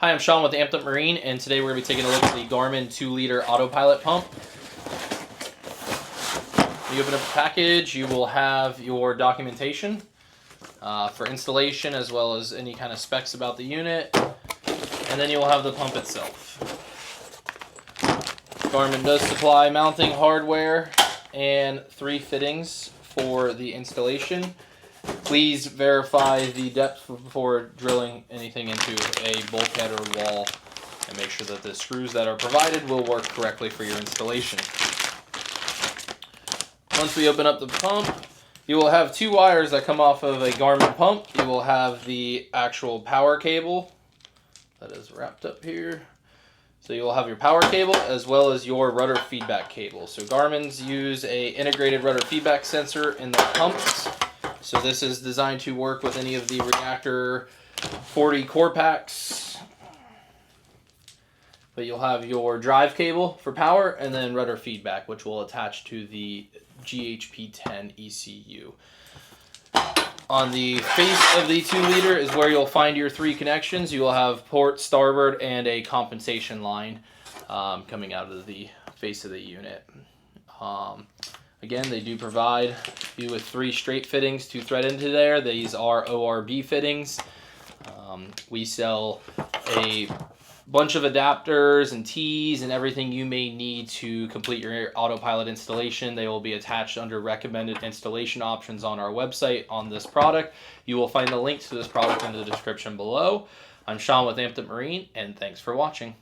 Hi, I'm Sean with Amped Up Marine, and today we're going to be taking a look at the Garmin 2-liter Autopilot pump. When you open up the package, you will have your documentation for installation as well as any kind of specs about the unit, and then you will have the pump itself. Garmin does supply mounting hardware and 3 fittings for the installation. Please verify the depth before drilling anything into a bulkhead or wall, and make sure that the screws that are provided will work correctly for your installation. Once we open up the pump, you will have 2 wires that come off of a Garmin pump. You will have the actual power cable that is wrapped up here. So you will have your power cable as well as your rudder feedback cable. So Garmin's use a integrated rudder feedback sensor in the pumps. So this is designed to work with any of the Reactor 40 core packs. But you'll have your drive cable for power and then rudder feedback, which will attach to the GHP10 ECU. On the face of the 2-liter is where you'll find your 3 connections. You will have port, starboard, and a compensation line coming out of the face of the unit. Again, they do provide you with 3 straight fittings to thread into there. These are ORB fittings. We sell a bunch of adapters and tees and everything you may need to complete your Autopilot installation. They will be attached under recommended installation options on our website on this product. You will find the links to this product in the description below. I'm Sean with Amped Up Marine, and thanks for watching.